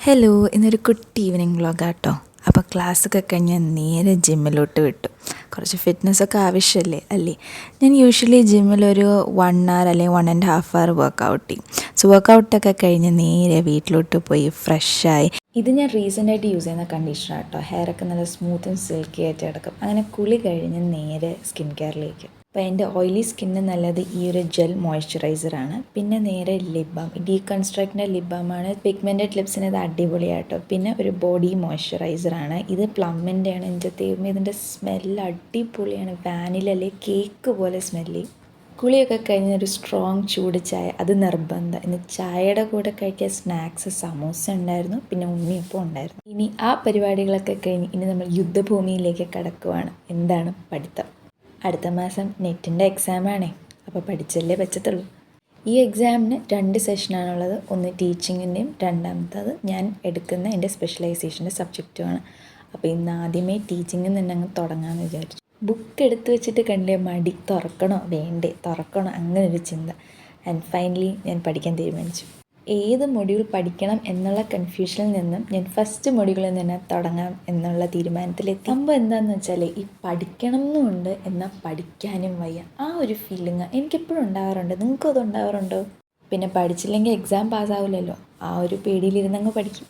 Hello, ഇന്നൊരു കുട്ടി evening വ്ളോഗാട്ടോ. അപ്പോൾ ക്ലാസ്സൊക്കെ കഴിഞ്ഞ് നേരെ ജിമ്മിലോട്ട് വിട്ടു. കുറച്ച് ഫിറ്റ്നസ്സൊക്കെ ആവശ്യമല്ലേ അല്ലേ. ഞാൻ യൂഷ്വലി ജിമ്മിലൊരു 1 hour അല്ലെങ്കിൽ 1.5 hour വർക്കൗട്ട് ചെയ്യും. സോ വർക്കൗട്ടൊക്കെ കഴിഞ്ഞ് നേരെ വീട്ടിലോട്ട് പോയി ഫ്രഷായി. ഇത് ഞാൻ റീസെൻ്റായിട്ട് യൂസ് ചെയ്യുന്ന കണ്ടീഷണർ കേട്ടോ. ഹെയറൊക്കെ നല്ല സ്മൂത്തും സിൽക്കി ആയിട്ട് കിടക്കും. അങ്ങനെ കുളി കഴിഞ്ഞ് നേരെ സ്കിൻ കെയറിലേക്ക്. അപ്പോൾ എൻ്റെ ഓയിലി സ്കിന്നിന് നല്ലത് ഈ ഒരു ജെൽ മോയ്സ്ചറൈസറാണ്. പിന്നെ നേരെ ലിപ് ബാം, ഡീകൺസ്ട്രക്റ്റിൻ്റെ ലിപ് ബാമാണ്. പിഗ്മെൻറ്റഡ് ലിപ്സിന് ഇത് അടിപൊളിയാട്ടോ. പിന്നെ ഒരു ബോഡി മോയ്സ്ചറൈസറാണ്. ഇത് പ്ലമ്മിൻ്റെയാണ്. എൻ്റെ ദൈവമേ, ഇതിൻ്റെ സ്മെല്ല് അടിപൊളിയാണ്. വാനിലല്ലേ, കേക്ക് പോലെ സ്മെല്ല്. കുളിയൊക്കെ കഴിഞ്ഞ ഒരു സ്ട്രോങ് ചൂട് ചായ, അത് നിർബന്ധം. ഇന്ന് ചായയുടെ കൂടെ കഴിക്കാൻ സ്നാക്സ് സമൂസ ഉണ്ടായിരുന്നു, പിന്നെ ഉണ്ണിയപ്പം ഉണ്ടായിരുന്നു. ഇനി ആ പരിപാടികളൊക്കെ കഴിഞ്ഞ് ഇനി നമ്മൾ യുദ്ധഭൂമിയിലേക്ക് കടക്കുവാണ്. എന്താണ്? പഠിത്തം. അടുത്ത മാസം നെറ്റിൻ്റെ എക്സാമാണേ, അപ്പോൾ പഠിച്ചല്ലേ പറ്റത്തുള്ളൂ. ഈ എക്സാമിന് 2 സെഷനാണുള്ളത്. ഒന്ന് ടീച്ചിങ്ങിൻ്റെയും രണ്ടാമത്തത് ഞാൻ എടുക്കുന്ന എൻ്റെ സ്പെഷ്യലൈസേഷൻ്റെ സബ്ജക്റ്റുമാണ്. അപ്പോൾ ഇന്ന് ആദ്യമേ ടീച്ചിങ്ങിൽ നിന്ന് അങ്ങ് തുടങ്ങാമെന്ന് വിചാരിച്ചു. ബുക്ക് എടുത്ത് വെച്ചിട്ട് കണ്ടേ മടി, തുറക്കണോ വേണ്ടേ, തുറക്കണോ, അങ്ങനൊരു ചിന്ത. ആൻഡ് ഫൈനലി ഞാൻ പഠിക്കാൻ തീരുമാനിച്ചു. ഏത് മൊഡ്യൂൾ പഠിക്കണം എന്നുള്ള കൺഫ്യൂഷനിൽ നിന്നും ഞാൻ ഫസ്റ്റ് മൊഡ്യൂളിൽ നിന്ന് തുടങ്ങാം എന്നുള്ള തീരുമാനത്തിലെത്തി. സംഭവം എന്താണെന്ന് വെച്ചാൽ, ഈ പഠിക്കണം എന്നുണ്ട് എന്നാൽ പഠിക്കാനും വയ്യ, ആ ഒരു ഫീലിംഗ് എനിക്കെപ്പോഴും ഉണ്ടാകാറുണ്ട്. നിങ്ങൾക്കും അത് ഉണ്ടാകാറുണ്ടോ? പിന്നെ പഠിച്ചില്ലെങ്കിൽ എക്സാം പാസ്സാവില്ലല്ലോ, ആ ഒരു പേടിയിലിരുന്നങ്ങ് പഠിക്കും.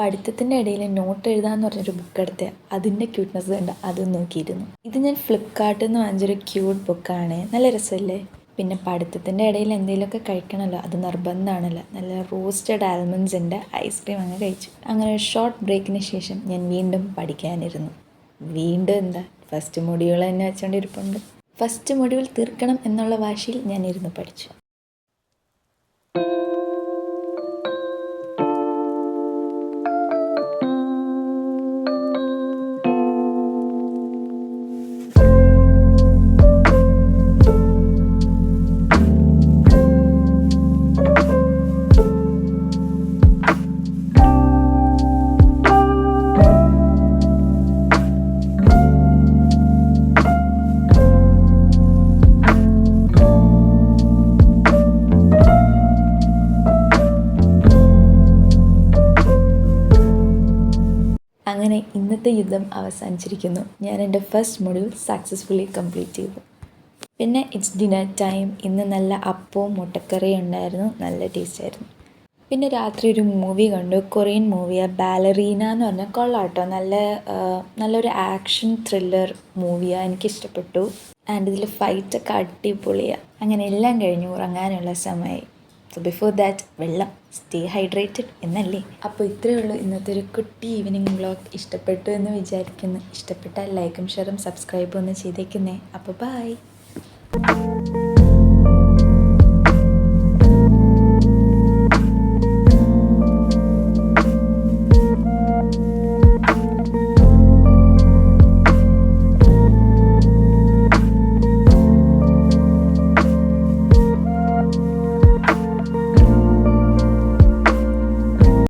പഠിത്തത്തിൻ്റെ ഇടയിൽ നോട്ട് എഴുതാമെന്ന് പറഞ്ഞൊരു ബുക്ക് എടുത്ത് അതിൻ്റെ ക്യൂട്ട്നെസ് കണ്ട് അതും നോക്കിയിരുന്നു. ഇത് ഞാൻ ഫ്ലിപ്കാർട്ടിൽ നിന്ന് വാങ്ങിച്ചൊരു ക്യൂട്ട് ബുക്കാണ്. നല്ല രസമല്ലേ. പിന്നെ പഠിത്തത്തിൻ്റെ ഇടയിൽ എന്തെങ്കിലുമൊക്കെ കഴിക്കണമല്ലോ, അത് നിർബന്ധമാണല്ലോ. നല്ല റോസ്റ്റഡ് ആൽമണ്ട്സിൻ്റെ ഐസ്ക്രീം അങ്ങ് കഴിച്ചു. അങ്ങനെ ഒരു ഷോർട്ട് ബ്രേക്കിന് ശേഷം ഞാൻ വീണ്ടും പഠിക്കാനിരുന്നു. വീണ്ടും എന്താ, ഫസ്റ്റ് മൊഡ്യൂൾ തന്നെ വെച്ചുകൊണ്ടിരിപ്പുണ്ട്. ഫസ്റ്റ് മൊഡ്യൂൾ തീർക്കണം എന്നുള്ള വാശിയിൽ ഞാൻ ഇരുന്ന് പഠിച്ചു. അങ്ങനെ ഇന്നത്തെ യുദ്ധം അവസാനിച്ചിരിക്കുന്നു. ഞാൻ എൻ്റെ ഫസ്റ്റ് മൊഡ്യൂൾ സക്സസ്ഫുള്ളി കംപ്ലീറ്റ് ചെയ്തു. പിന്നെ ഇറ്റ്സ് ഡിന്നർ ടൈം. ഇന്ന് നല്ല അപ്പവും മുട്ടക്കറിയും ഉണ്ടായിരുന്നു, നല്ല ടേസ്റ്റ് ആയിരുന്നു. പിന്നെ രാത്രി ഒരു മൂവി കണ്ടു, കൊറിയൻ മൂവിയാണ്, ബാലറീന എന്ന് പറഞ്ഞാൽ. കൊള്ളാട്ടോ, നല്ലൊരു ആക്ഷൻ ത്രില്ലർ മൂവിയാണ്, എനിക്കിഷ്ടപ്പെട്ടു. ആൻഡ് ഇതിൽ ഫൈറ്റൊക്കെ അടിപൊളിയാണ്. അങ്ങനെ എല്ലാം കഴിഞ്ഞു ഉറങ്ങാനുള്ള സമയമായി. സോ ബിഫോർ ദാറ്റ് വെള്ളം, സ്റ്റേ ഹൈഡ്രേറ്റഡ് എന്നല്ലേ. അപ്പോൾ ഇത്രയേ ഉള്ളൂ ഇന്നത്തെ ഒരു കുട്ടി ഈവനിങ് വ്ളോഗ്. ഇഷ്ടപ്പെട്ടു എന്ന് വിചാരിക്കുന്നു. ഇഷ്ടപ്പെട്ടാൽ ലൈക്കും ഷെയറും സബ്സ്ക്രൈബും ഒന്ന് ചെയ്തേക്കുന്നേ. അപ്പോൾ ബൈ.